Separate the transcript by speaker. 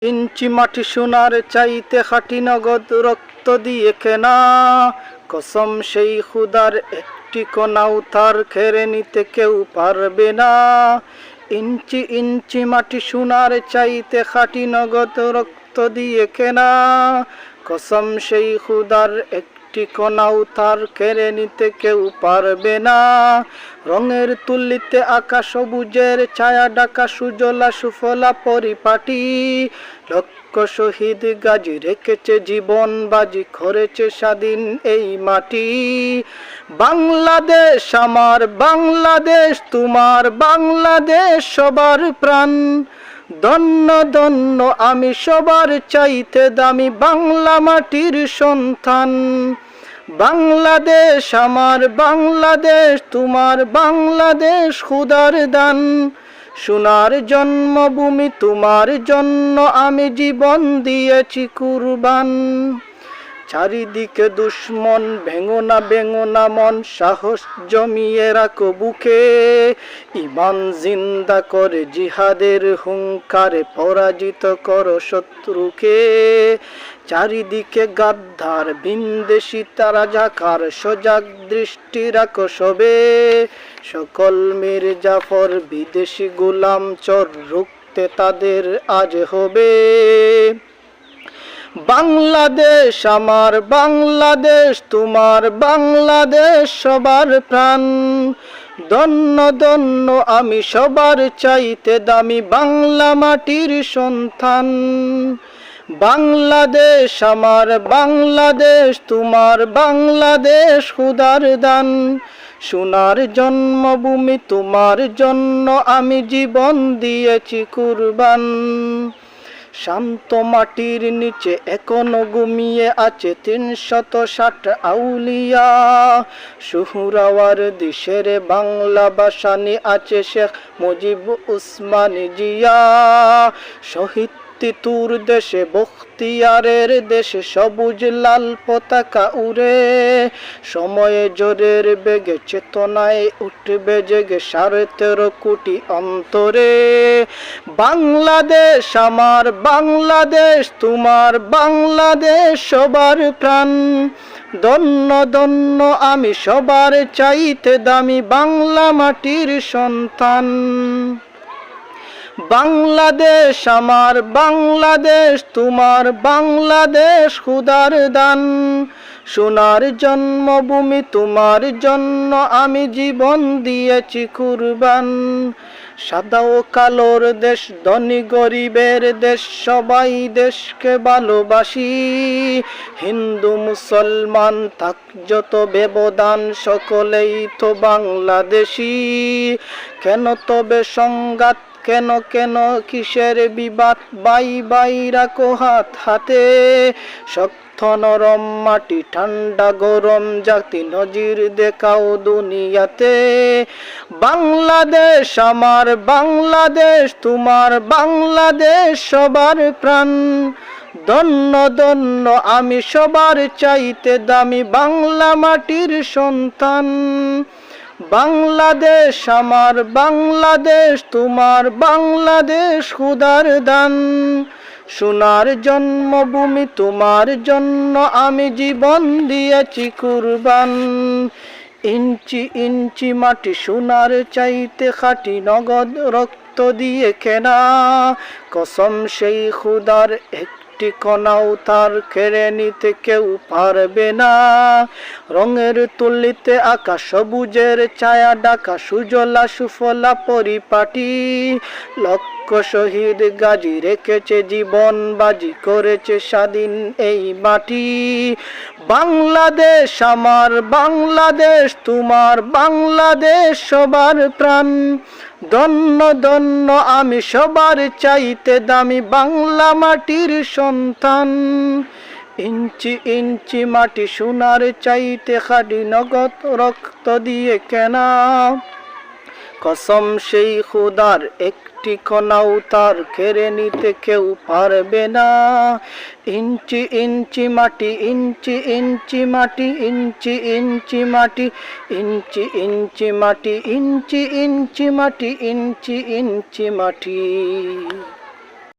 Speaker 1: ইঞ্চি মাটি সোনার চাইতে খাঁটি নগদ রক্ত দিয়ে কেনা, কসম সেই খুদার একটি কণাও তার কেড়ে নিতে কেউ পারবে না। ইঞ্চি ইঞ্চি মাটি সোনার চাইতে খাঁটি নগদ রক্ত দিয়ে কেনা, কসম সেই খুদার একটি কণাও তার কেড়ে নিতে কেউ পারবে না। রঙের তুলিতে আকাশ সবুজের ছায়া ঢাকা সুজলা সুফলা পরিপাটি, লক্ষ শহীদ গাজী রেখেছে জীবন বাজি করেছে স্বাধীন এই মাটি। বাংলাদেশ আমার বাংলাদেশ তোমার বাংলাদেশ সবার প্রাণ, ধন্য ধন্য আমি সবার চাইতে দামি বাংলা মাটির সন্তান। বাংলাদেশ আমার বাংলাদেশ তোমার বাংলাদেশ খুদার দান, সোনার জন্মভূমি তোমার জন্য আমি জীবন দিয়েছি কুরবান। চারিদিকে দুশ্মন ভেঙো না মন, সাহস জমিয়ে রাখো বুকে, ইমান জিন্দা করে জিহাদের হুঙ্কারে পরাজিত করো শত্রুকে। চারিদিকে গাদ্দার বিন্দেশি তারা জাকার, সজাগ দৃষ্টি রাখো সবে, সকল মীর জাফর বিদেশি গোলাম চোর রুখতে তাদের আজ হবে। বাংলাদেশ আমার বাংলাদেশ তোমার বাংলাদেশ সবার প্রাণ, ধন্য ধন্য আমি সবার চাইতে দামি বাংলা মাটির সন্তান। বাংলাদেশ আমার বাংলাদেশ তোমার বাংলাদেশ খুদার দান, সোনার জন্মভূমি তোমার জন্য আমি জীবন দিয়েছি কুরবান। শান্ত মাটির নিচে এখনো ঘুমিয়ে আছে ৩৬০ আউলিয়া, সুহুরাওয়ার দিশের বাংলা ভাষানি আছে শেখ মুজিব উসমানী জিয়া। শহীদ তিতুর দেশে বখতিয়ারের দেশে সবুজ লাল পতাকা উড়ে, সময়ে জোরের বেগে চেতনায় উঠবে জেগে ১৩.৫ কোটি অন্তরে। বাংলাদেশ আমার বাংলাদেশ তোমার বাংলাদেশ সবার প্রাণ, ধন্য ধন্য আমি সবার চাইতে দামি বাংলা মাটির সন্তান। বাংলাদেশ আমার বাংলাদেশ তোমার বাংলাদেশ খুদার দান, সোনার জন্মভূমি তোমার জন্য আমি জীবন দিয়েছি কুরবান। সাদা ও কালোর দেশ ধনী গরিবের দেশ সবাই দেশকে ভালোবাসি, হিন্দু মুসলমান থাক যত ব্যবধান সকলেই তো বাংলাদেশি। কেন তবে সংঘাত কেন কেন কিসের বিবাদ, বাই রাখো হাত হাতে, শক্ত নরম মাটি ঠান্ডা গরম জাতি নজির দেখাও দুনিয়াতে। বাংলাদেশ আমার বাংলাদেশ তোমার বাংলাদেশ সবার প্রাণ, ধন্য ধন্য আমি সবার চাইতে দামি বাংলা মাটির সন্তান। বাংলাদেশ আমার বাংলাদেশ তোমার বাংলাদেশ খুদার দান, সোনার জন্মভূমি তোমার জন্য আমি জীবন দিয়েছি কুরবান। ইঞ্চি ইঞ্চি মাটি সোনার চাইতে খাঁটি নগদ রক্ত দিয়ে কেনা, কসম সেই খুদার একটি কণাও তার কেড়ে নিতে কেউ পারবে না। রঙের তুলিতে আকাশ সবুজের ছায়া ঢাকা সুজলা সুফলা পরিপাটি, লক্ষ শহীদ গাজী রেখেছে জীবন বাজি করেছে স্বাধীন এই মাটি। বাংলাদেশ আমার বাংলাদেশ তোমার বাংলাদেশ সবার প্রাণ, ধন্য ধন্য আমি সবার চাইতে দামি বাংলা মাটির সন্তান। ইঞ্চি ইঞ্চি মাটি সোনার চাইতে খাঁটি নগদ রক্ত দিয়ে কেনা, কসম সেই খুদার একটি কণাও তার কেড়ে নিতে কেউ পারবে না। ইঞ্চি ইঞ্চি মাটি ইঞ্চি ইঞ্চি মাটি ইঞ্চি ইঞ্চি মাটি ইঞ্চি ইঞ্চি মাটি ইঞ্চি ইঞ্চি মাটি ইঞ্চি ইঞ্চি মাটি।